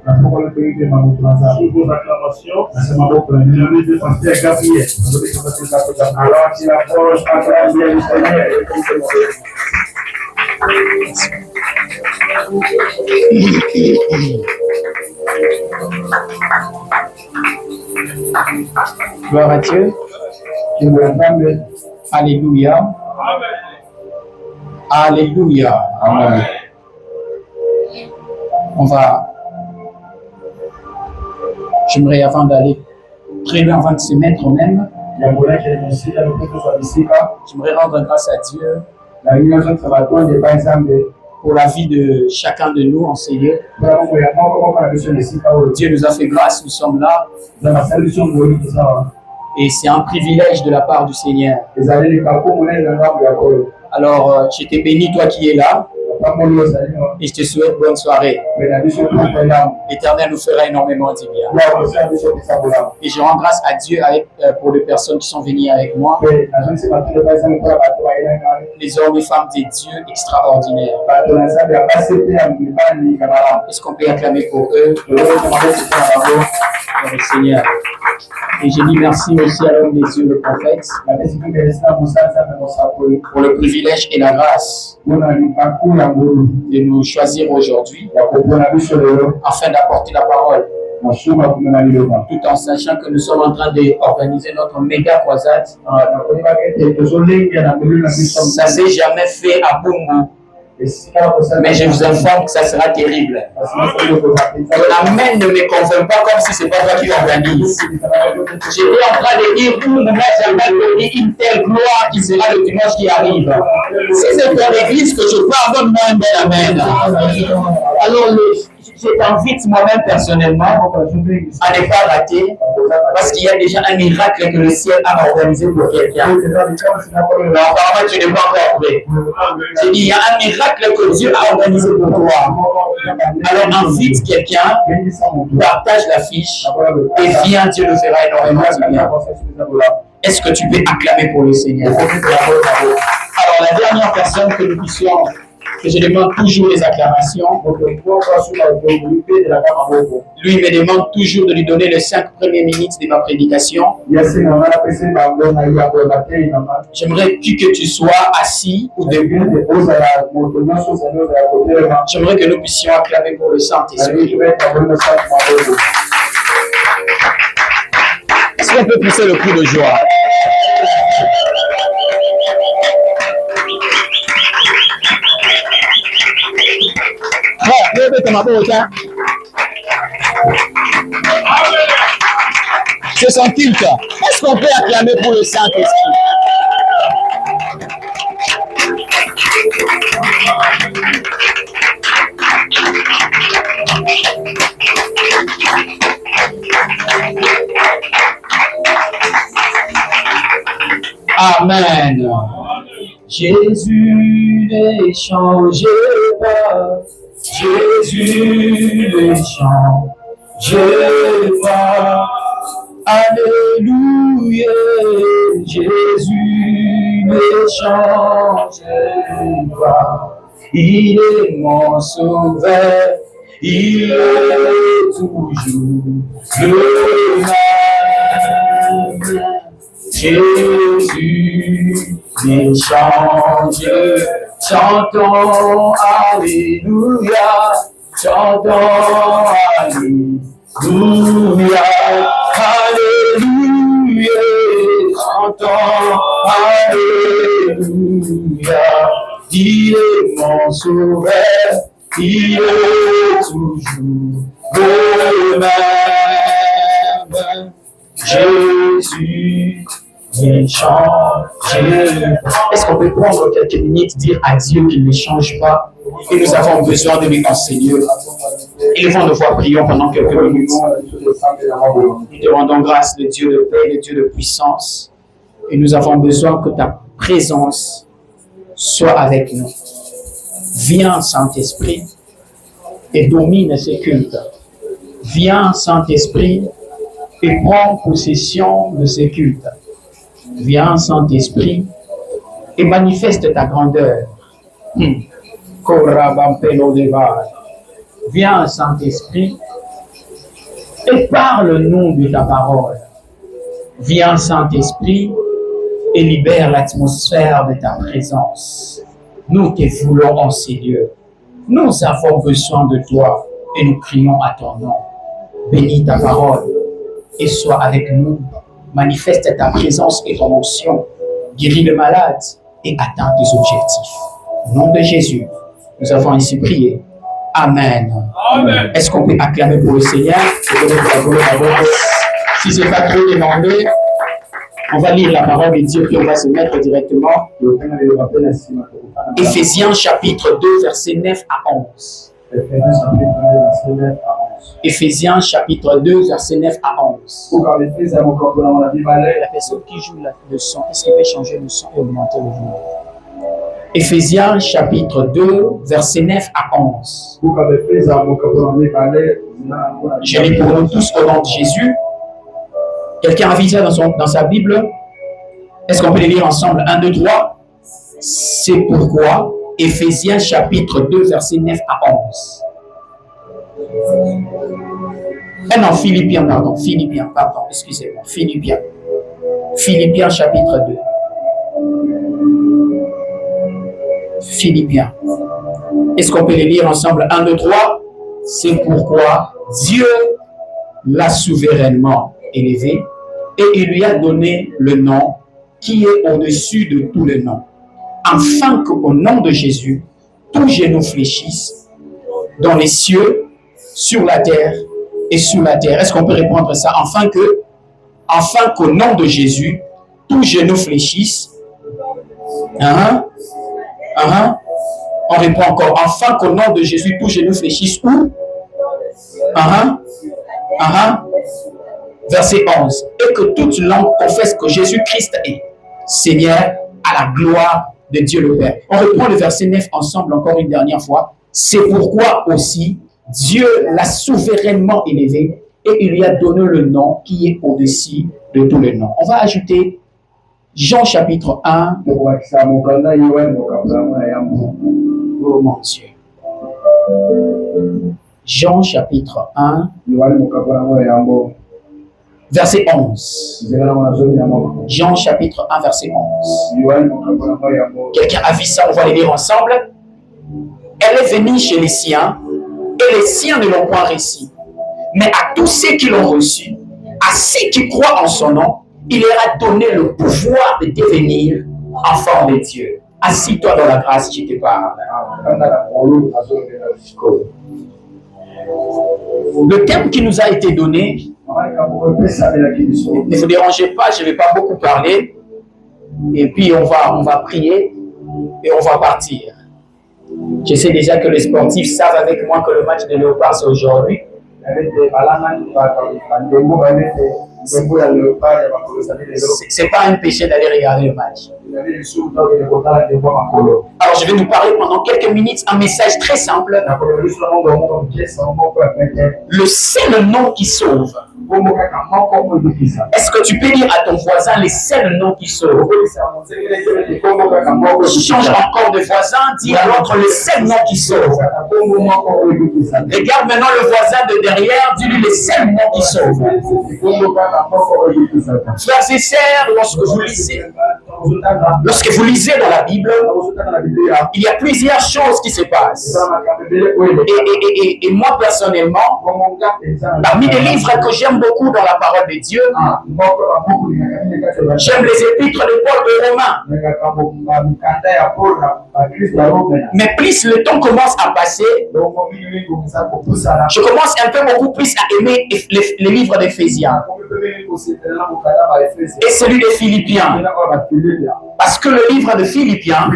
Sous vos acclamations, je vais passer à Gabriel. Alors qu'il approche à Gabriel du Seigneur. Gloire à Dieu. Alléluia. Alléluia. Amen. J'aimerais avant d'aller très loin, avant de se mettre même, j'aimerais rendre grâce à Dieu pour la vie de chacun de nous en Seigneur. Dieu nous a fait grâce, nous sommes là. Et c'est un privilège de la part du Seigneur. Alors, je t'ai béni, toi qui es là. Et je te souhaite bonne soirée. L'Éternel nous fera énormément du bien. Et je rends grâce à Dieu pour les personnes qui sont venues avec moi. Les hommes et femmes des dieux extraordinaires. Est-ce qu'on peut acclamer pour eux? Pour le Seigneur. Et je dis merci aussi à l'homme des dieux, le prophète, pour le privilège et la grâce de nous choisir aujourd'hui afin d'apporter la parole, tout en sachant que nous sommes en train d'organiser notre méga croisade. Ça s'est jamais fait à Bungu, mais je vous informe que ça sera terrible. Amen ne me convainc pas comme si c'est pas toi qui l'organise. J'étais en train de dire Bungu, mais j'avais une telle gloire qui sera le dimanche qui arrive. Si c'est pour l'église que je parle, donne-moi un bel amen. Alors, je t'invite moi-même personnellement à ne pas rater, parce qu'il y a déjà un miracle que le ciel a organisé pour quelqu'un. Apparemment, tu n'es pas encore prêt. J'ai dit, il y a un miracle que Dieu a organisé pour toi. Alors, invite quelqu'un, partage l'affiche et viens, Dieu le fera énormément du bien. Est-ce que tu peux acclamer pour le Seigneur? Alors, la dernière personne que nous puissions, que je demande toujours les acclamations, lui me demande toujours de lui donner les 5 premières minutes de ma prédication. J'aimerais plus que tu sois assis ou debout. J'aimerais que nous puissions acclamer pour le Saint-Esprit. Est-ce qu'on peut pousser le cri de joie? C'est son culte. Est-ce qu'on peut acclamer pour le Saint-Esprit? Amen. Jésus ne change pas. Jésus ne change pas. Alléluia. Jésus ne change pas. Il est mon sauveur. Il est toujours le même. Jésus ne change. Chantons Alléluia. Chantons Alléluia. Alléluia. Chantons Alléluia. Il est mon sauveur. Il est toujours le même. Jésus ne change. Est-ce qu'on peut prendre quelques minutes, dire à Dieu qu'il ne change pas et nous avons besoin de lui enseigner? Élevons nos voix, prions pendant quelques minutes. Nous te rendons grâce, le Dieu de paix, le Dieu de puissance, et nous avons besoin que ta présence soit avec nous. Viens, Saint-Esprit, et domine ces cultes. Viens, Saint-Esprit, et prends possession de ces cultes. Viens, Saint-Esprit, et manifeste ta grandeur. Viens, Saint-Esprit, et parle-nous de ta parole. Viens, Saint-Esprit, et libère l'atmosphère de ta présence. Nous te voulons en ces lieux. Nous avons besoin de toi et nous crions à ton nom. Bénis ta parole et sois avec nous. Manifeste ta présence et ton onction. Guéris le malade et atteins tes objectifs. Au nom de Jésus, nous avons ainsi prié. Amen. Amen. Est-ce qu'on peut acclamer pour le Seigneur? Si ce n'est pas trop demandé, on va lire la parole de Dieu puis on va se mettre directement. Éphésiens chapitre 2, verset 9 à 11. Éphésiens chapitre 2, verset 9 à 11. La personne qui joue le son, est-ce qu'il peut changer le son et augmenter le volume? Éphésiens chapitre 2, verset 9 à 11. Je lis pour nous tous au nom de Jésus. Quelqu'un a vu ça dans sa Bible? Est-ce qu'on peut les lire ensemble? 1, 2, 3. C'est pourquoi, Éphésiens chapitre 2, verset 9 à 11. Non, Philippiens, excusez-moi, Philippiens chapitre 2. Philippiens. Est-ce qu'on peut les lire ensemble? 1, 2, 3. C'est pourquoi Dieu l'a souverainement élevé et il lui a donné le nom qui est au-dessus de tous les noms, afin qu'au nom de Jésus, tous genoux fléchissent dans les cieux, sur la terre et sous la terre. Est-ce qu'on peut répondre ça? Afin qu'au nom de Jésus, tous genoux fléchissent. On répond encore. Afin qu'au nom de Jésus, tous genoux fléchissent où? Verset 11. Et que toute langue confesse que Jésus-Christ est Seigneur à la gloire de Dieu le Père. On reprend le verset 9 ensemble encore une dernière fois. C'est pourquoi aussi Dieu l'a souverainement élevé et il lui a donné le nom qui est au-dessus de tous les noms. On va ajouter Jean chapitre 1. Oh mon Dieu. Jean chapitre 1. Verset 11. Jean chapitre 1, verset 11. Quelqu'un a vu ça, on va les lire ensemble. Elle est venue chez les siens, et les siens ne l'ont pas reçu. Mais à tous ceux qui l'ont reçu, à ceux qui croient en son nom, il leur a donné le pouvoir de devenir enfants de Dieu. Assis-toi dans la grâce, je te parle. Le thème qui nous a été donné, ne vous dérangez pas, je ne vais pas beaucoup parler. Et puis on va prier et on va partir. Je sais déjà que les sportifs savent avec moi que le match de Léopard c'est aujourd'hui. C'est pas un péché d'aller regarder le match. Alors je vais nous parler pendant quelques minutes un message très simple. Le seul nom qui sauve. Est-ce que tu peux dire à ton voisin les seuls noms qui sauvent? Change encore de voisin, dis à l'autre le seul nom qui sauve. Regarde maintenant le voisin de derrière, dis-lui les seuls noms qui sauvent. Frères et sœurs, lorsque vous lisez dans la Bible, il y a plusieurs choses qui se passent. Et moi personnellement, parmi les livres que j'aime beaucoup dans la parole de Dieu, j'aime les épîtres de Paul et Romains. Mais plus le temps commence à passer, je commence un peu beaucoup plus à aimer les livres d'Éphésiens et celui de Philippiens. Parce que le livre de Philippiens,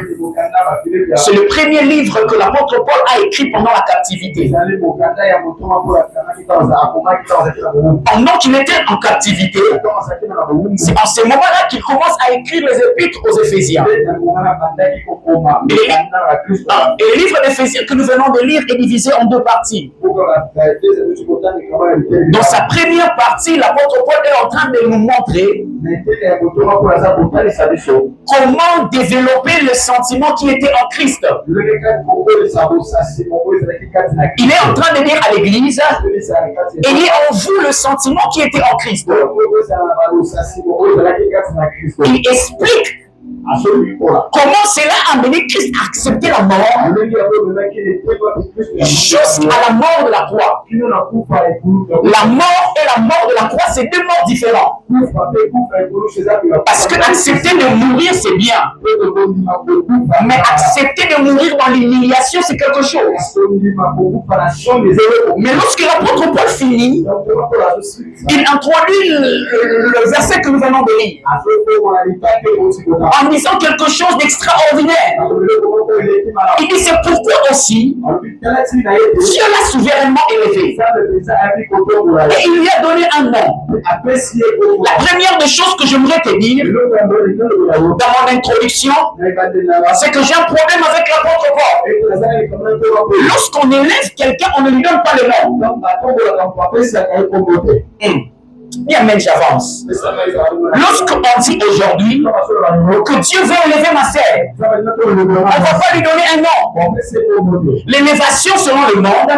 c'est le premier livre que l'apôtre Paul a écrit pendant la captivité. Pendant qu'il était en captivité, c'est en ce moment-là qu'il commence à écrire les épîtres aux Éphésiens. Et le livre d'Éphésiens que nous venons de lire est divisé en deux parties. Dans sa première partie, l'apôtre Paul est en train de nous montrer comment développer le sentiment qui était en Christ. Il est en train de dire à l'église, ayez en vous le sentiment qui était en Christ. Il explique comment cela a amené Christ à accepter la mort jusqu'à la mort de la croix. La mort et la mort de la croix, c'est deux morts différents. Parce que accepter de mourir, c'est bien. Mais accepter de mourir dans l'humiliation, c'est quelque chose. Mais lorsque l'apôtre Paul finit, il introduit le verset que nous venons de lire. En disant quelque chose d'extraordinaire. Il dit c'est pourquoi aussi Dieu l'a souverainement élevé. Et il lui a donné un nom. La première des choses que j'aimerais te dire dans mon introduction, c'est que j'ai un problème avec l'apôtre Paul. Lorsqu'on élève quelqu'un, on ne lui donne pas le nom. Et amen, j'avance. Lorsqu'on dit aujourd'hui que Dieu veut élever ma sœur, on ne va pas lui donner un nom. L'élévation selon le monde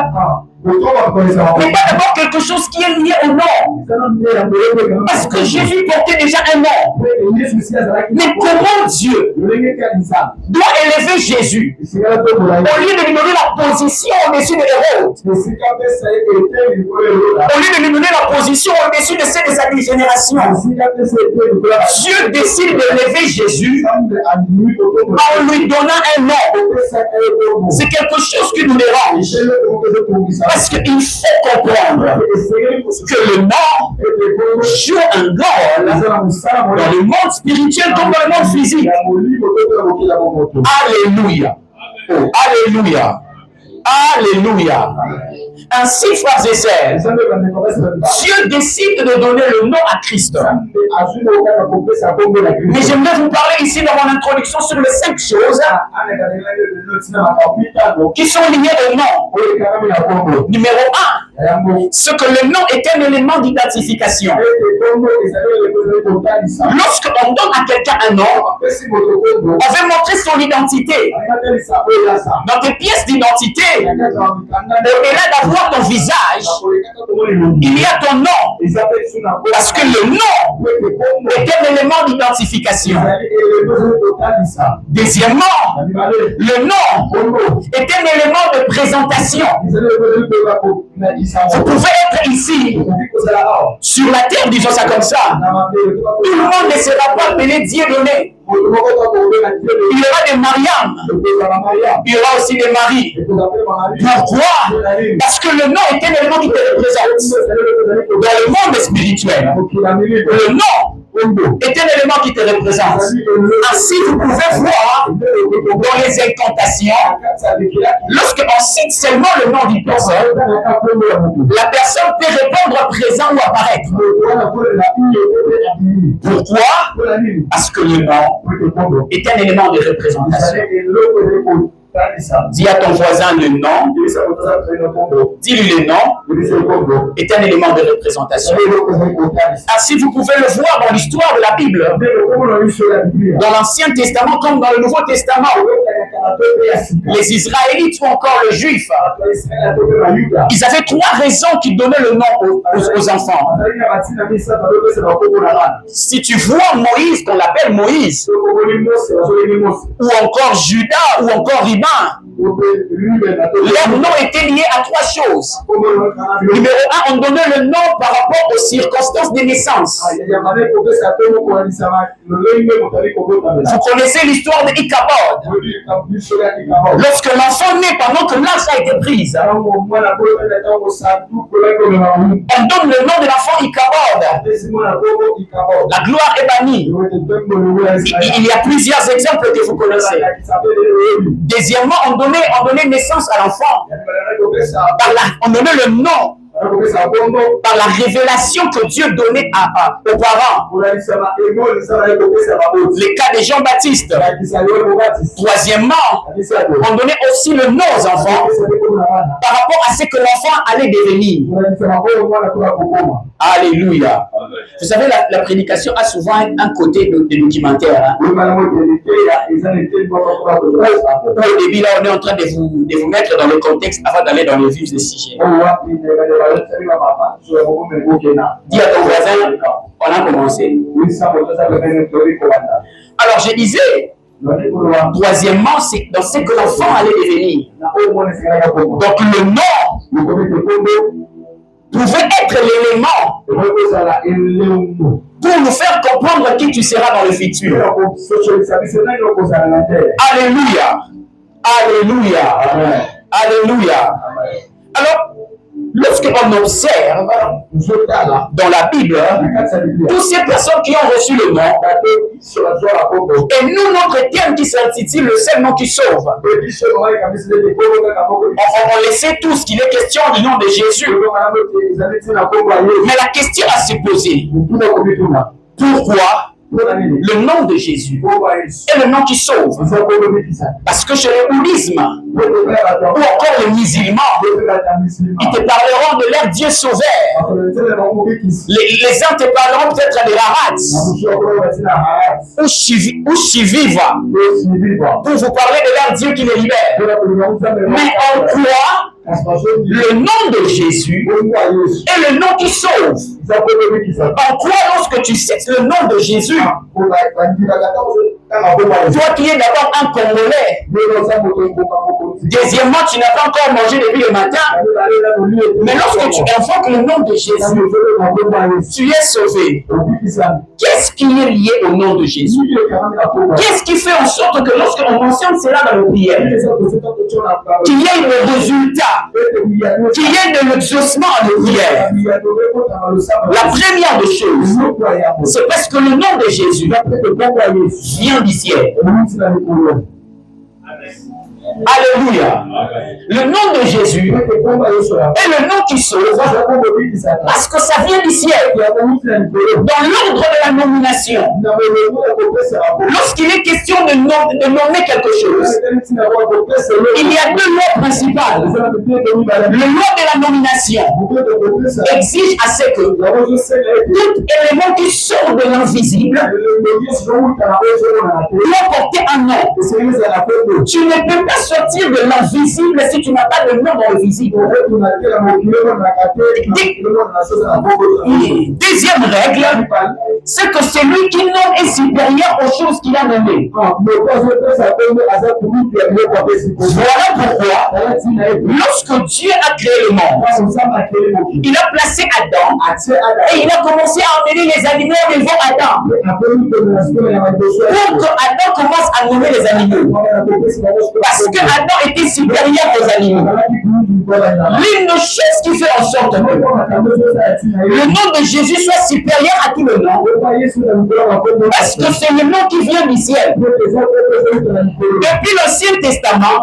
n'est pas d'abord quelque chose qui est lié au nom. Parce que Jésus portait déjà un nom. Mais comment Dieu doit élever Jésus au lieu de lui donner la position au-dessus de Hérode, au lieu de lui donner la position au-dessus de celle de sa génération, Dieu décide d'élever Jésus en lui donnant un nom. C'est quelque chose qui nous dérange. Parce qu'il faut comprendre que le nom joue un rôle dans le monde spirituel comme dans le monde physique. Alléluia. Alléluia. Alléluia. Ainsi, frères et sœurs, Dieu décide de donner le nom à Christ. Mais j'aimerais vous parler ici dans mon introduction sur les 5 choses qui sont liées au nom. Numéro 1, ce que le nom est un élément d'identification. Lorsqu'on donne à quelqu'un un nom, on veut montrer son identité. Dans tes pièces d'identité, au-delà d'avoir ton visage, il y a ton nom. Parce que le nom est un élément d'identification. Deuxièmement, le nom est un élément de présentation. Vous pouvez être ici, sur la terre, disons ça comme ça. Tout le monde ne sera pas appelé Dieu donné. Il y aura des Mariam. Il y aura aussi des Marie. Pourquoi? Parce que le nom est un élément qui te représente. Dans le monde spirituel, le nom est un élément qui te représente. Ainsi, vous pouvez voir dans les incantations, lorsqu'on cite seulement le nom d'une personne, la personne peut répondre présent ou apparaître. Pourquoi? Parce que le nom est un élément de représentation. Dis à ton voisin le nom. Dis-lui le nom est un élément de représentation. Ainsi, vous pouvez le voir dans l'histoire de la Bible. Dans l'Ancien Testament comme dans le Nouveau Testament. Les Israélites ou encore les Juifs, ils avaient 3 raisons qui donnaient le nom aux enfants. Si tu vois Moïse, qu'on l'appelle Moïse, ou encore Judas, ou encore Iban, leur nom était lié à 3 choses. Numéro 1, on donnait le nom par rapport aux circonstances de naissance. Vous connaissez l'histoire de Ichabod. Lorsque l'enfant naît pendant que l'arche a été prise, on donne le nom de l'enfant Ichabod. La gloire est bannie. Il y a plusieurs exemples que vous connaissez. Deuxièmement, on donnait naissance à l'enfant. On donnait le nom par la révélation que Dieu donnait aux parents. Les cas de Jean-Baptiste. Troisièmement, on donnait aussi le nom aux enfants par rapport à ce que l'enfant allait devenir. Alléluia. Vous savez, la prédication a souvent un côté de documentaire. Au début, là, on est en train de vous mettre dans le contexte avant d'aller dans le vif des sujets. Dis à ton voisin, on a commencé. Alors, je disais, troisièmement, c'est dans ce que l'enfant allait devenir. Donc, le nom pouvait être l'élément pour nous faire comprendre qui tu seras dans le futur. Alléluia. Alléluia. Amen. Alléluia. Alors, lorsqu'on observe dans la Bible, toutes ces personnes qui ont reçu le nom, et nous, notre terme qui s'intitule le seul nom qui sauve, on le sait tous qu'il est question du nom de Jésus. Mais la question à se poser, pourquoi le nom de Jésus est le nom qui sauve? Parce que chez le bouddhisme ou encore les musulmans, ils te parleront de leur Dieu sauveur. Les uns te parleront peut-être de Rahat ou Shiviva pour vous parler de leur Dieu qui les libère. Mais en quoi le nom de Jésus est le nom qui sauve? En quoi, lorsque tu sais le nom de Jésus, toi qui es d'abord un Congolais, deuxièmement, tu n'as pas encore mangé depuis le matin, mais lorsque tu invoques le nom de Jésus, tu es sauvé. Qu'est-ce qui est lié au nom de Jésus? Qu'est-ce qui fait en sorte que lorsqu'on mentionne cela dans le prière, qu'il y ait le résultat, qu'il y ait de l'exaucement de prière? La première des choses, c'est parce que le nom de Jésus vient du ciel. Alléluia. Le nom de Jésus est le nom qui sauve parce que ça vient du ciel. Dans l'ordre de la nomination, lorsqu'il est question de nommer quelque chose, il y a deux lois principales. Le loi de la nomination exige à ce que tout élément qui sort de l'invisible doit porter un nom. Tu ne peux pas sortir de l'invisible si tu n'as pas de nom dans le visible. Deuxième règle, c'est que celui qui nomme est supérieur aux choses qu'il a nommées. Voilà pourquoi, lorsque Dieu a créé le monde, il a placé Adam et il a commencé à emmener les animaux devant Adam. Pour que Adam commence à nommer les animaux. Parce que Adam était supérieur aux animaux. L'une des choses qui fait en sorte que le nom de Jésus soit supérieur à tout le nom, parce que c'est le nom qui vient du ciel. Depuis l'Ancien Testament,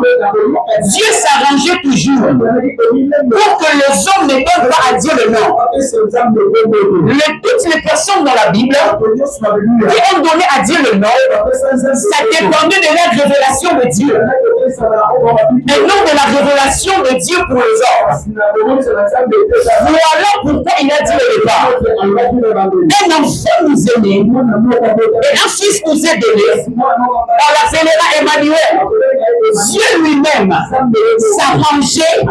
Dieu s'arrangeait toujours pour que les hommes ne donnent pas à Dieu le nom. Toutes les personnes dans la Bible qui ont donné à Dieu le nom, ça dépendait de la révélation de Dieu. Et non de la révélation de Dieu pour les hommes. Voilà pourquoi il a dit au départ, un enfant nous est né, et un fils nous est donné, on l'appellera Emmanuel. Dieu lui-même s'arrangeait à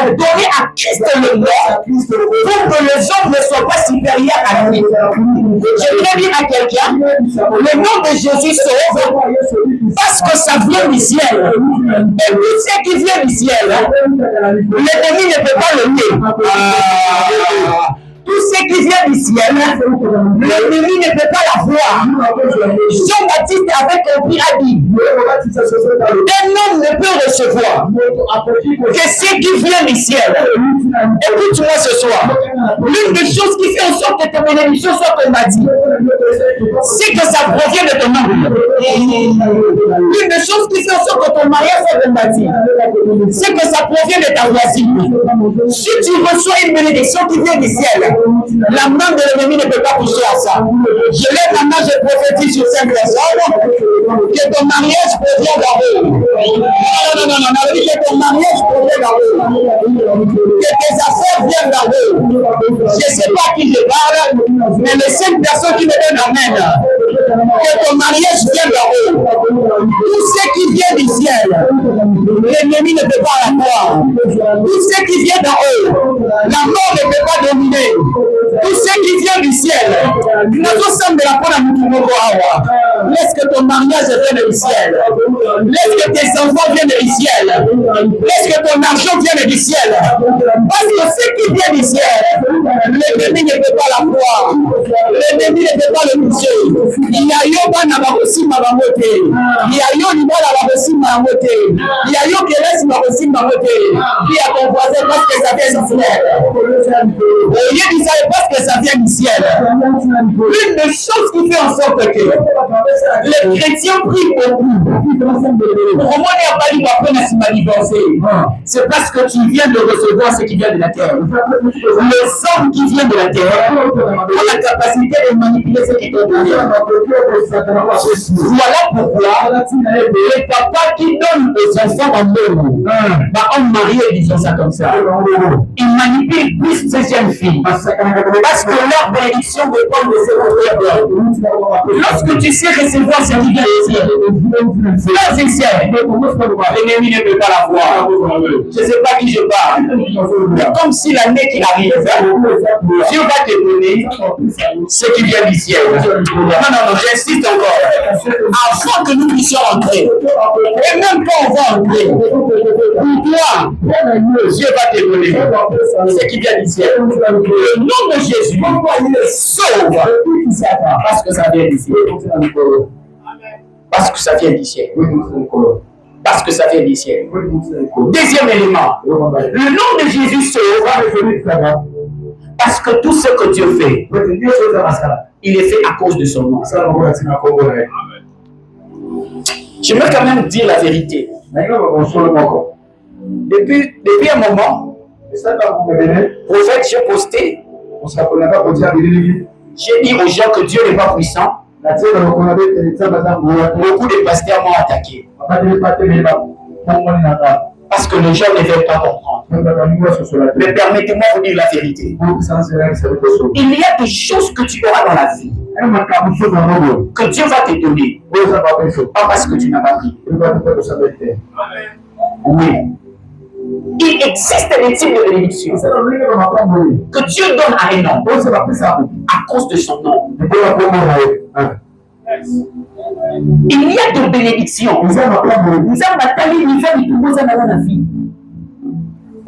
donner à Christ le nom pour que les hommes ne soient pas supérieurs à lui. Je voudrais dire à quelqu'un, le nom de Jésus sauve parce que ça vient du ciel. Et tout ce qui vient du ciel, l'ennemi ne peut pas le nier. Tout ce ce qui vient du ciel, l'ennemi ne peut pas la voir. Jean-Baptiste avait compris, a dit, un homme ne peut recevoir que ce qui vient du ciel. Écoute-moi ce soir. L'une des choses qui fait en sorte que ta bénédiction soit combattue, c'est que ça provient de ton âme. L'une des choses qui fait en sorte que ton mariage soit combattu, c'est que ça provient de ta voisine. Si tu reçois une bénédiction qui vient du ciel, la main de l'ennemi ne peut pas toucher à ça. Je lève la main, je prophétise sur cette personne que ton mariage provient d'en haut. Non, que ton mariage provient d'en haut. Que tes affaires viennent d'en haut. Je ne sais pas qui je parle, mais les 5 personnes qui me donnent amen. Que ton mariage vienne d'en haut. Tout ce qui vient du ciel, l'ennemi ne peut pas la voir. Tout ce qui vient d'en haut, la mort ne peut pas dominer. Tout ce qui vient du ciel, laisse que ton mariage vienne du ciel. Laisse que tes enfants viennent du ciel. Laisse que ton argent vienne du ciel. Parce que ce qui vient du ciel, l'ennemi ne peut pas la voir. L'ennemi ne peut pas le toucher. Il y a yoba na barosi mabamote. Il y a yo libala barosi mabamote. Il y a yo kelesi barosi mabamote. Il y a ton voisin parce que ça vient du ciel. Au lieu du ciel parce que ça vient du ciel. L'une des choses qui fait en sorte que les chrétiens prient beaucoup. Comment il n'y a pas dit qu'après on s'est divorcé? C'est parce que tu viens de recevoir ce qui vient de la terre. Les hommes qui viennent de la terre ont la capacité de manipuler ce qui t'ont donné. Voilà pourquoi les papas qui donnent aux enfants en monde, ont marié, disons ça comme ça. Ils manipulent plus ces jeunes filles. Parce que leur bénédiction dépend de ces frères. Lorsque tu sais recevoir ce qui vient de ciel, frères et sœurs, l'ennemi ne peut pas la voir. Je ne sais pas qui je parle. Mais comme si l'année qui arrive, Dieu va te donner ce qui vient du ciel. Non, j'insiste encore. Avant que nous puissions entrer, et même quand on va entrer, pour toi, Dieu va te donner ce qui vient du ciel. Le nom de Jésus sauve parce que ça vient du ciel. Parce que ça vient du ciel. Parce que ça vient du ciel. Deuxième élément, le nom de Jésus sauve parce que tout ce que Dieu fait, il est fait à cause de son nom. J'aimerais quand même dire la vérité. Depuis un moment, prophète, j'ai posté. J'ai dit aux gens que Dieu n'est pas puissant. Beaucoup de pasteurs m'ont attaqué. Parce que les gens ne veulent pas comprendre. Mais permettez-moi de vous dire la vérité. Il y a des choses que tu auras dans la vie que Dieu va te donner. Pas parce que tu n'as pas pris. Oui. Il existe des types de bénédictions que Dieu donne à un homme à cause de son nom. Il y a de bénédictions.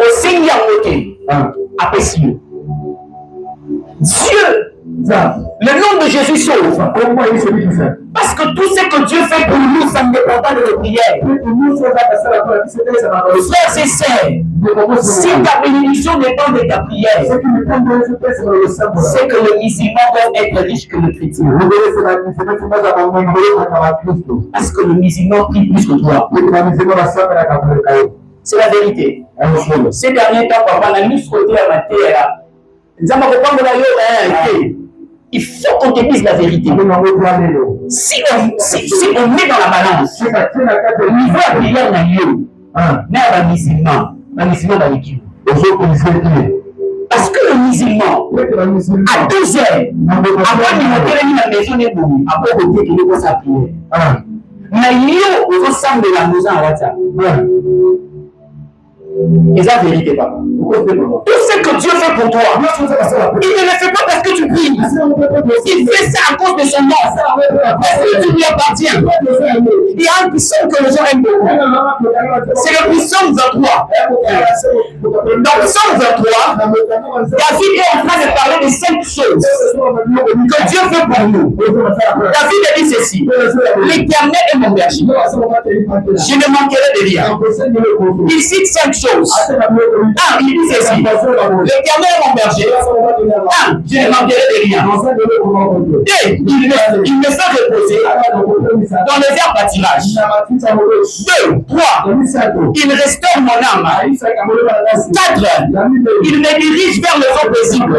Au Seigneur, Dieu, le nom de Jésus sauve. Parce que tout ce que Dieu fait pour nous, ça ne dépend pas de nos prières. Frères et sœurs, si ta bénédiction dépend de ta prière, c'est que le musulman doit être riche que le chrétien. Parce que le musulman prie plus que toi. C'est la vérité. Ces derniers temps, papa, on a mis côté à ma terre. Il faut qu'on te dise la vérité. Si on met dans la balance, le niveau à prière n'a lieu. Mais à un musulman dans l'équipe. Parce que le musulman, à 2 heures, avant de monter la maison des bouts, après de dire qu'il est pour sa prière. Mais il y a au sein de la maison à WhatsApp. Et c'est la vérité, papa. Tout ce que Dieu fait pour toi, il ne le fait pas parce que tu pries. Il fait ça à cause de son nom. Parce que tu lui appartiens. Il y a un puissant que les gens aiment beaucoup. C'est le puissant de toi. Dans Psaume Psaume 23, David est en train de parler de 5 choses que Dieu veut pour nous. David a dit ceci: l'Éternel est mon berger, je ne manquerai de rien. Il cite 5 choses. Il dit ceci: l'Éternel est mon berger, je ne manquerai de rien. Il me fait reposer dans les airs pâturages. 2, 3, il restaure mon âme. 4, il me dirige vers les eaux paisibles.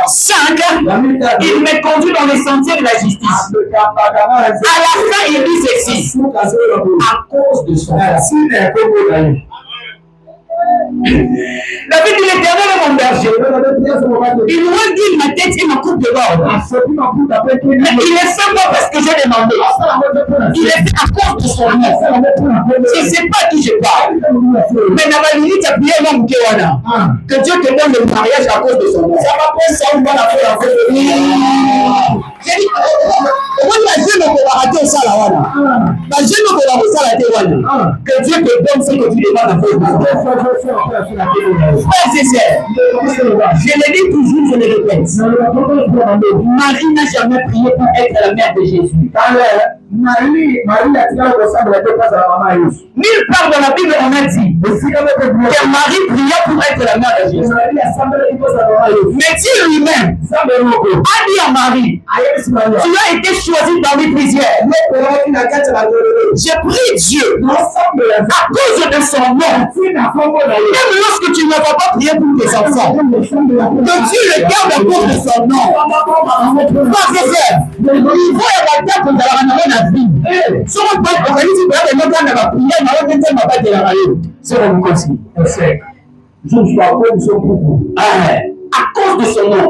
5, il me conduit dans les sentiers de la justice. À la fin, il dit ceci: à cause de son nom. David dit: l'Éternel est mon berger. Il reguide ma tête et ma coupe de bord. Mais il est fait pas parce que j'ai demandé. Il est fait à cause de son nom. Je ne sais pas à qui je parle. Mais dans ma limite, il y a prié mon Kéwana. Que Dieu te donne le mariage à cause de son nom. Ça va prendre ça ou pas la faire en fait. J'ai dit, que Dieu te donne ce que tu demandes à faire. Frères et sœurs, je le dis toujours, je le répète. Marie n'a jamais prié pour être la mère de Jésus. Nulle part dans la Bible on a dit que Marie pria pour être la mère de Jésus. Mais Dieu lui-même a dit à Marie: tu as été choisi parmi plusieurs. J'ai pris Dieu à cause de son nom. Même lorsque tu ne vas pas prier pour tes enfants, que Dieu le garde à cause de son nom. Frères et sœurs, il faut arrêter pour la vie. Si on peut organiser la prière, c'est la continue. À cause de son nom.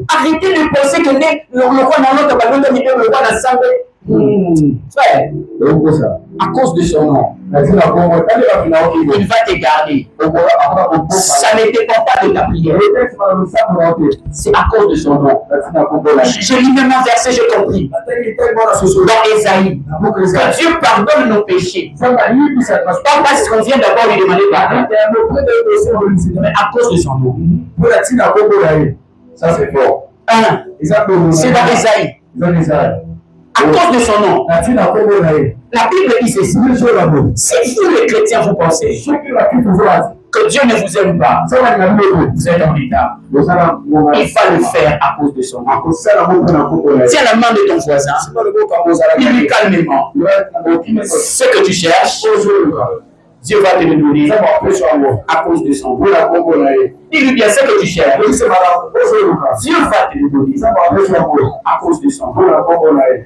Arrêtez de penser que le roi dans l'autre ballon de le roi d'assemblée. Frère, à cause de son nom, il va te garder. Ça ne dépend pas de ta prière. C'est à cause de son nom. Je lis même un verset, j'ai compris. Dans Ésaïe, que Dieu pardonne nos péchés. Pas parce qu'on vient d'abord lui demander pardon, mais à cause de son nom. Ça c'est fort. C'est dans Ésaïe. À cause de son nom. La Bible dit ceci: si vous les chrétiens vous pensez que Dieu ne vous aime pas, vous êtes en retard. Il va le faire à cause de son nom. Tiens la main de ton voisin, dis-lui calmement ce que tu cherches. Dieu va te le donner à cause de son nom. Dis-lui bien ce que tu cherches. Dieu va te le donner à cause de son nom.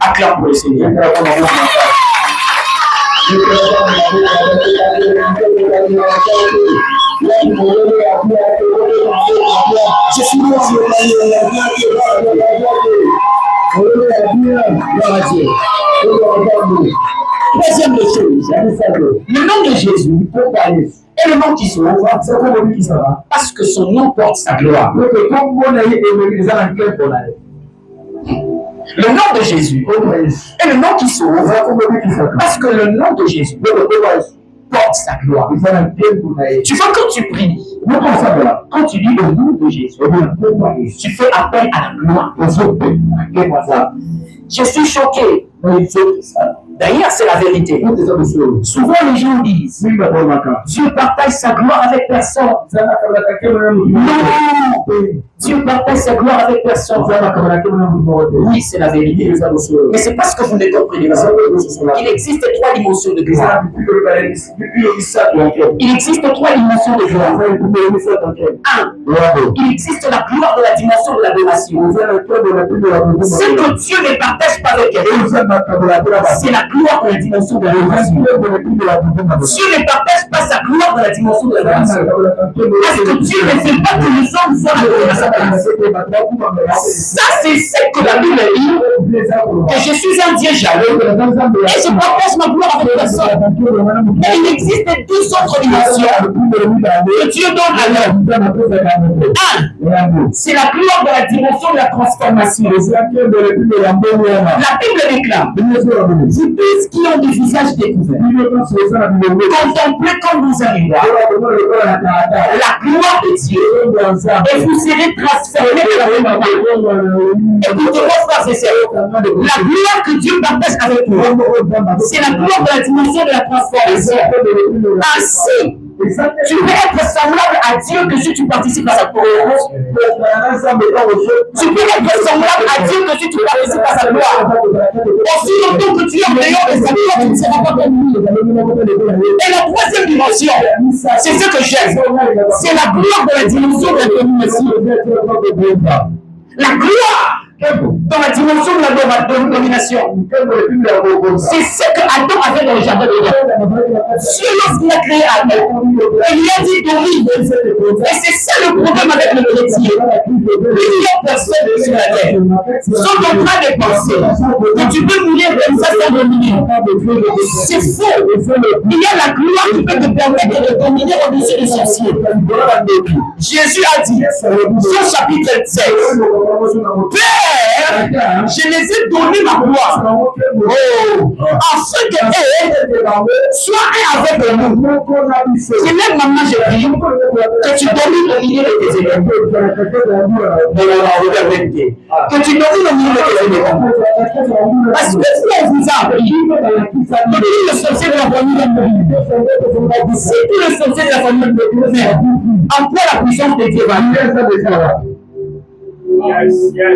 Acclame pour le Seigneur. Je suis deuxième des choses, le nom de Jésus est le nom qui sauve, parce que son nom porte sa gloire. Le nom de Jésus est le nom qui sauve, parce que le nom de Jésus porte sa gloire. Tu vois, quand tu pries, quand tu dis le nom de Jésus, tu fais appel à la gloire. Je suis choqué. D'ailleurs, c'est la vérité. Souvent, les gens disent: Dieu partage sa gloire avec personne. Non, Dieu partage sa gloire avec personne. Oui, c'est la vérité. Mais c'est parce que vous ne comprenez pas. Il existe 3 dimensions de gloire. Il existe 3 dimensions de gloire. 1. Il existe la gloire de la dimension de l'adoration. Ce que Dieu ne partage pas avec quelqu'un, c'est la gloire de la dimension de l'adoration. Dieu ne partage pas sa gloire de la dimension de l'adoration. Parce que Dieu ne fait pas que les hommes soient adorés à sa place. Ça, c'est ce que la Bible dit, que je suis un Dieu jaloux et je partage ma gloire avec personne. Mais il existe 2 autres dimensions que Dieu donne à l'homme. 1. C'est la gloire de la dimension de la transformation. La Bible déclare, vous tous qui ont des visages découverts, contemplez comme vous allez voir la gloire de Dieu et vous serez transformés de la même manière. Écoutez-moi, frères et sœurs, la gloire que Dieu partage avec toi, c'est la gloire de la dimension de la transformation. Ainsi, tu peux être semblable à Dieu que si tu participes à sa gloire. Tu peux être semblable à Dieu que si tu participes à sa gloire. Aussi longtemps que tu es en dehors de sa gloire, tu ne seras pas comme lui. Et la troisième dimension, c'est ce que j'aime. C'est la gloire de la dimension de la domination. La gloire dans la dimension de la domination. C'est ce que Adam avait dans le jardin de Dieu. Dieu, lorsqu'il a créé Adam, il lui a dit domine. Et c'est ça le problème avec le chrétien. Plusieurs personnes sur la terre sont en train de penser que tu peux mourir comme ça sans dominer. C'est faux. Il y a la gloire qui peut te permettre de dominer au-dessus des sorciers. Jésus a dit, Jean chapitre 16, Père, je les ai donné ma gloire, afin que eux soient un avec nous. C'est même maintenant je prie que tu domines le milieu de tes ennemis. Que tu domines le milieu de tes ennemis. Parce que si on vous a appris que tout le sorcier de la famille si tout le sorcier de la famille emploie la puissance de Dieu,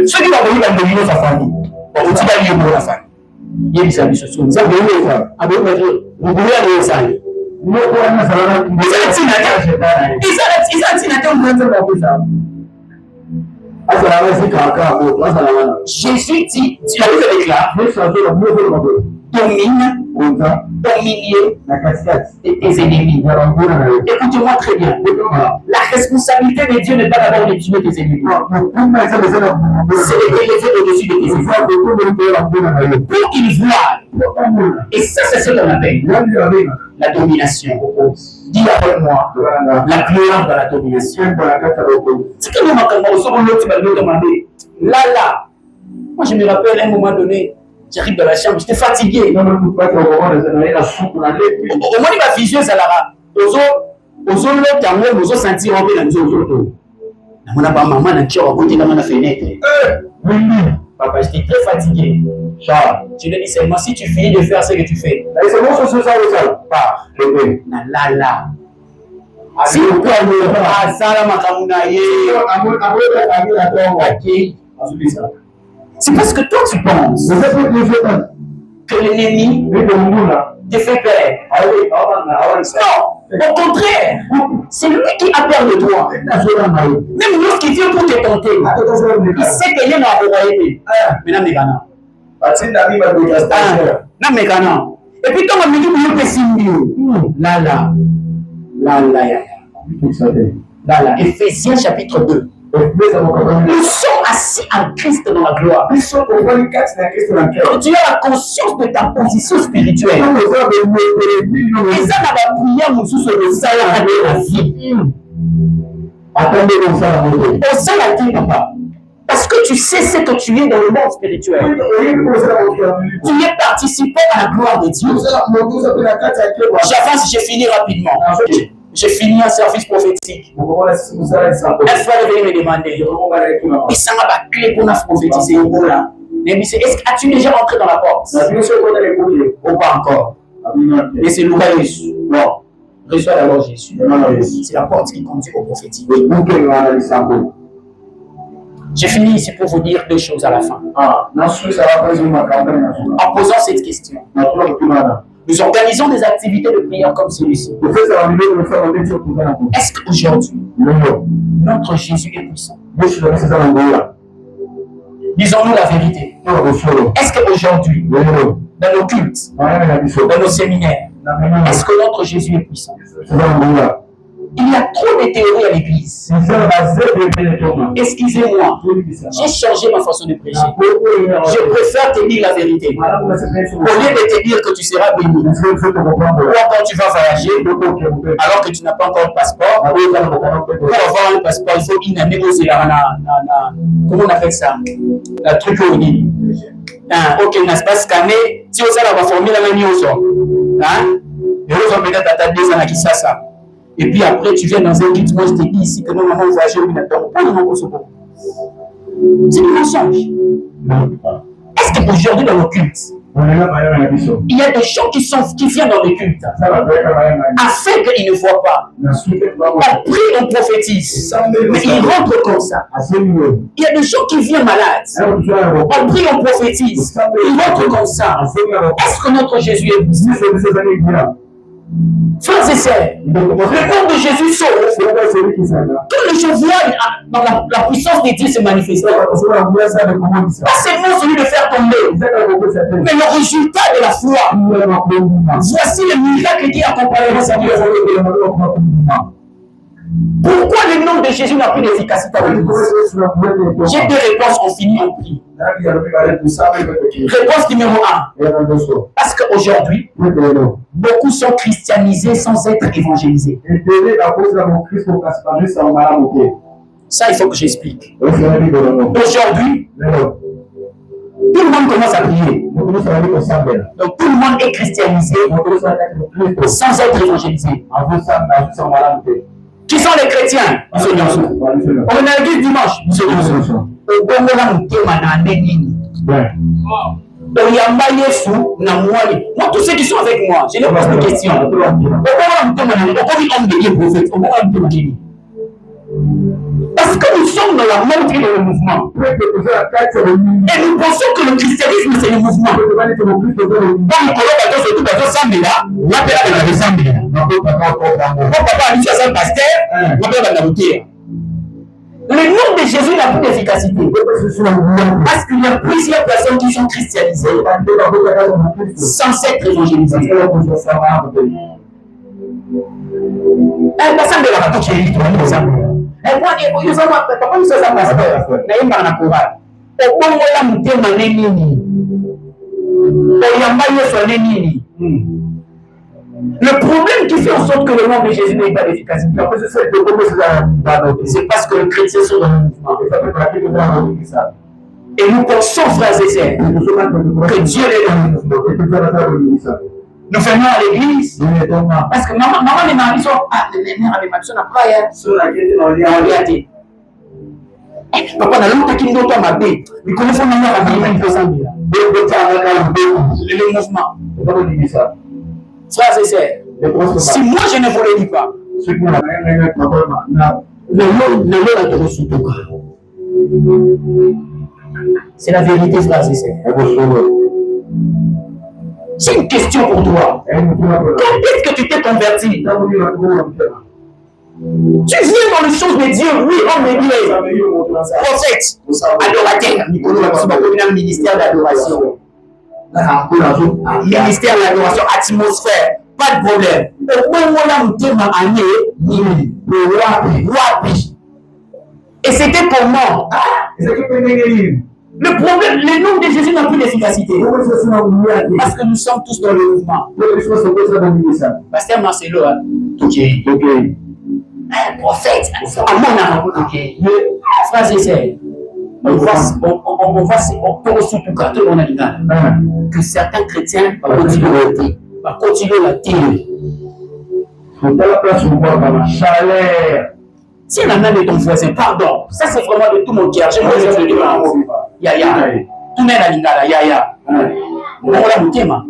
ceux qui vont venir dans dominer sa famille, on vous dit d'aller pour la famille. Il y a des amis sociaux. Vous avez vu ça? Vous pouvez aller au salé. Jésus dit, tu l'as vu déclare, domine au milieu de tes ennemis. Écoutez-moi très bien. La responsabilité de Dieu n'est pas d'abord de tuer tes ennemis. C'est de t'élever au-dessus de tes ennemis. Pour qu'ils voient. Et ça, c'est ce qu'on appelle la domination. Dis avec moi, la gloire de la domination. C'est que nous, là, moi je me rappelle à un moment donné, j'arrive dans la chambre, j'étais fatigué. Au moins, ma vision, c'est là. Aux autres, nous sentir en paix dans nos autres. Mon maman n'a pas côté dans la fenêtre. Papa, j'étais très fatigué. Charles, tu lui dis seulement si tu finis de faire ce que tu fais. C'est bon, c'est ça. Là. Si vous pouvez c'est parce que toi tu penses que l'ennemi te fait peur. Non, au contraire, c'est lui qui a peur de toi. Même lorsqu'il vient pour te tenter, il sait qu'il y a une royauté. Mais non, et puis quand on me dit que là, Éphésiens chapitre 2. Nous sommes assis en Christ dans la gloire. Tu as la conscience de ta position spirituelle. Et ça n'a pas prié mon sous le salaire de la vie. Attendez, on s'en a dit, papa. Parce que tu sais ce que tu es dans le monde spirituel. Tu es participant à la gloire de Dieu. J'avance, j'ai fini rapidement. J'ai fini un service prophétique. Elle va venir me demander. Et ça m'a pas clé pour nous prophétiser. Est-ce que as-tu déjà rentré dans la porte? Ou pas encore? Et c'est nous Jésus. Non. Reçois d'abord Jésus. C'est la porte qui conduit au prophétique. J'ai fini ici pour vous dire deux choses à la fin. En posant cette question. Nous organisons des activités de prière comme celui-ci. Est-ce qu'aujourd'hui, notre Jésus est puissant? Disons-nous la vérité. Est-ce qu'aujourd'hui, dans nos cultes, dans nos séminaires, est-ce que notre Jésus est puissant? Il y a trop de théories à l'église. Excusez-moi, j'ai changé ma façon de prêcher. Je préfère te dire la vérité. Au lieu de te dire que tu seras béni, ou quand tu vas voyager, alors que tu n'as pas encore le passeport, pour avoir un passeport, il faut une année aux comment on appelle ça? La truc au nid. Ok, n'est-ce pas scanné? Si on a la formule, la même chose. Et on va mettre à ta 2 ans à Kisasa. Et puis après, tu viens dans un culte, moi je te dis ici que nous allons voyager au Minator. Pas dans mon second. C'est du mensonge. Est-ce qu'aujourd'hui dans le culte, il y a des gens qui viennent dans le culte afin qu'ils ne voient pas. On prie, on prophétise, mais ils rentrent comme ça. Il y a des gens qui viennent malades. On prie, on prophétise, ils rentrent comme ça. Est-ce que notre Jésus est poussé? Frères et sœurs, le nom de Jésus sauve. Quand les gens voient la puissance de Dieu se manifester, pas seulement celui de faire tomber, mais le résultat de la foi. Voici le miracle qui accompagnera sa vie. Pourquoi le nom de Jésus n'a plus d'efficacité avec nous? J'ai 2 réponses, on finit en prix. Réponse numéro 1. Parce qu'aujourd'hui, beaucoup sont christianisés sans être évangélisés. Ça, il faut que j'explique. Aujourd'hui, tout le monde commence à prier. Donc tout le monde est christianisé sans être évangélisé. Qui sont les chrétiens? On a dit dimanche. Moi, tous ceux qui sont avec moi, je leur pose des questions. Parce que nous sommes dans la montre et dans le mouvement. Et nous pensons que le christianisme, c'est le mouvement. Le nom de Jésus n'a plus d'efficacité. Parce qu'il y a plusieurs personnes qui sont christianisées sans être évangélisées. Le problème qui fait en sorte que le nom de Jésus n'ait pas d'efficacité, c'est parce que les chrétiens sont dans le mouvement. Et nous pensons, frères et sœurs, que Dieu est dans le mouvement. Nous venons à l'église parce que maman et maman sont papa na l'autre qui nous ma bé mais comment faut nous le mouvement. Frères et sœurs, si moi je ne vous le dis pas, c'est la vérité, frères et sœurs. C'est une question pour toi. Quand est-ce que tu t'es converti? Tu viens dans les choses de Dieu, oui, homme et Dieu, prophète, adorateur, ministère d'adoration. Ministère d'adoration, atmosphère, pas de problème. Et c'était comment? Le problème, le nom de Jésus n'a plus d'efficacité. Parce que nous sommes tous dans le mouvement. Pasteur Marcelo, ok. Prophète, frères et sœurs, on que certains chrétiens continuent la télé. Si on a même de ton voisin, pardon, ça c'est vraiment de tout mon cœur. J'aimerais que je le demande. Yaya, tout le monde a l'ingala, yaya. On a la moutema.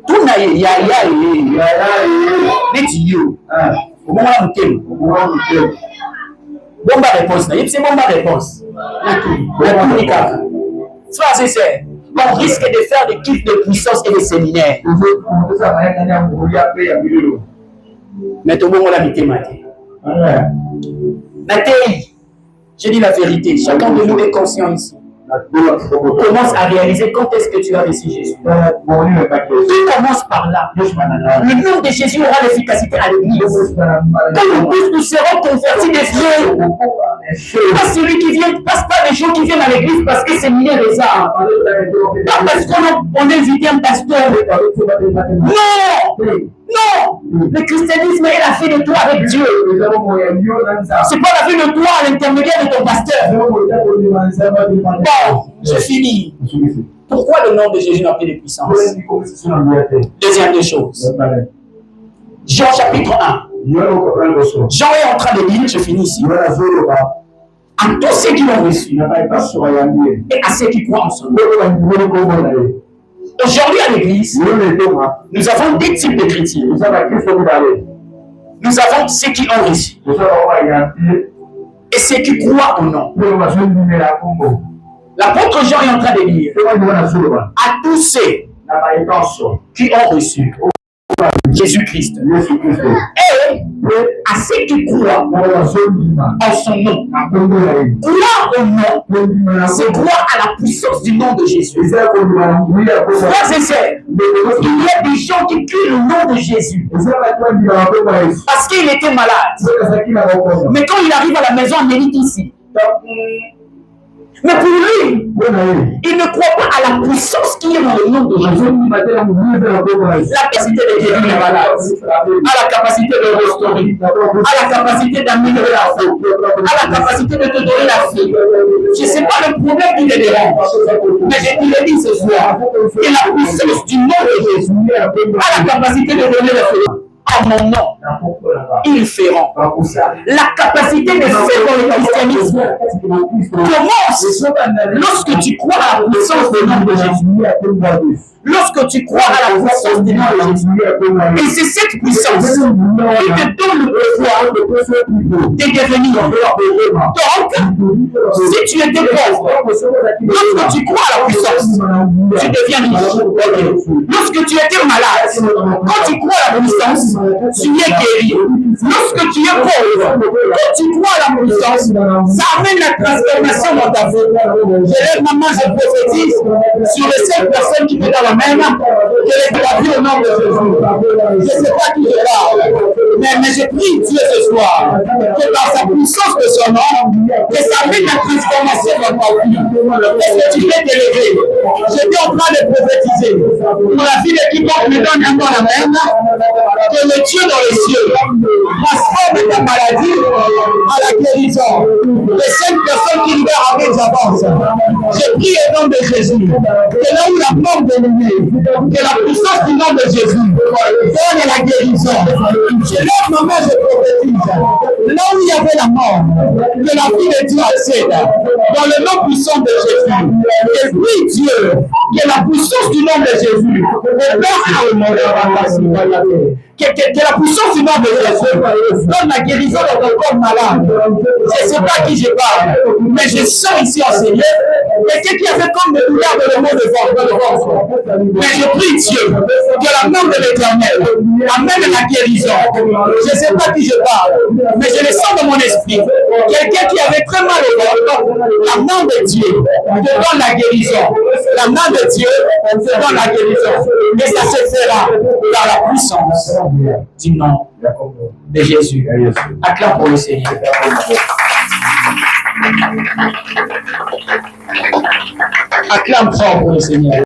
Tout na yaya you. On a la moutema. Bomba réponse, c'est bomba réponse. Frères et sœurs, on risque de faire des cultes de puissance et des séminaires. Mais tout le monde a mis Nathalie, je dis la vérité, chacun de nous est conscient ici. Commence à réaliser quand est-ce que tu as reçu Jésus. Tout commence par là. Le nom de Jésus aura l'efficacité à l'église. Quand nous tous nous serons convertis des vieux, pas celui qui vient, passe pas les gens qui viennent à l'église parce que c'est mieux des arts. Pas parce qu'on invite un pasteur. Non! Non! Le christianisme est la vie de toi avec Dieu. C'est pas la vie de toi à l'intermédiaire de ton pasteur. Bon, je finis. Pourquoi le nom de Jésus n'a plus de puissance? Deuxième des choses. Jean chapitre 1. Jean est en train de dire, je finis ici. À tous ceux qui l'ont reçu et à ceux qui croient en son nom. Aujourd'hui à l'église, nous avons deux types de chrétiens. Nous avons ceux qui ont reçu et ceux qui croient au nom. L'apôtre Jean est en train de dire à tous ceux qui ont reçu Jésus-Christ et à ceux qui croient en son nom. Croire au nom, c'est croire à la puissance du nom de Jésus. Frères et sœurs, il y a des gens qui crient le nom de Jésus parce qu'il était malade. Mais quand il arrive à la maison, il médite ici. Mais pour lui, il ne croit pas à la puissance qui est dans le nom de Jésus. La capacité de guérir les malades, à la capacité de restaurer, à la capacité d'améliorer la vie, à la capacité de te donner la vie. Je ne sais pas le problème qui te dérange, mais je te le dis ce soir, que la puissance du nom de Jésus a la capacité de donner la vie. À mon nom, ils feront. La capacité de faire dans le christianisme commence lorsque tu crois à la puissance du nom de Jésus. Lorsque tu crois à la puissance du nom de Jésus. Et c'est cette puissance qui te donne le pouvoir de devenir. Donc, si tu étais pauvre, lorsque tu crois à la puissance, tu deviens riche. Lorsque tu étais malade, quand tu crois à la puissance, tu es guéri. Lorsque tu es pauvre, quand tu crois à la puissance, ça amène la transformation dans ta vie. Je lève ma main, je prophétise sur les 5 personnes qui étaient dans la même, que la vie au nom de Jésus. Je ne sais pas qui je parle, mais je prie Dieu ce soir, que par sa puissance de son nom, que ça amène la transformation dans ta vie. Est-ce que tu peux t'élever? J'étais en train de prophétiser pour la vie de quiconque me donne un bon amen, que le Dieu dans les cieux transforme ta maladie à la guérison. Les 5 personnes qui libèrent avec j'avance. Je prie au nom de Jésus, que là où la mort dominait, que la puissance du nom de Jésus donne la guérison. Je lève ma main, je prophétise. Là où il y avait la mort, que la vie de Dieu accède. Dans le nom puissant de Jésus. Et prie Dieu, que la puissance du nom de Jésus que la puissance du nom de Jésus donne la guérison dans ton corps malade. Je ne sais pas qui je parle, mais je sens ici enseigné quelqu'un qui avait comme des douleurs de le mot de ventre. Mais je prie Dieu que la main de l'Éternel amène la guérison. Je ne sais pas qui je parle, mais je le sens dans mon esprit. Quelqu'un qui avait très mal au ventre, la main de Dieu te donne la guérison. La main de Dieu te donne la guérison. Et ça se fera dans la puissance du nom de Jésus. Acclame pour le Seigneur. Acclame fort pour le Seigneur.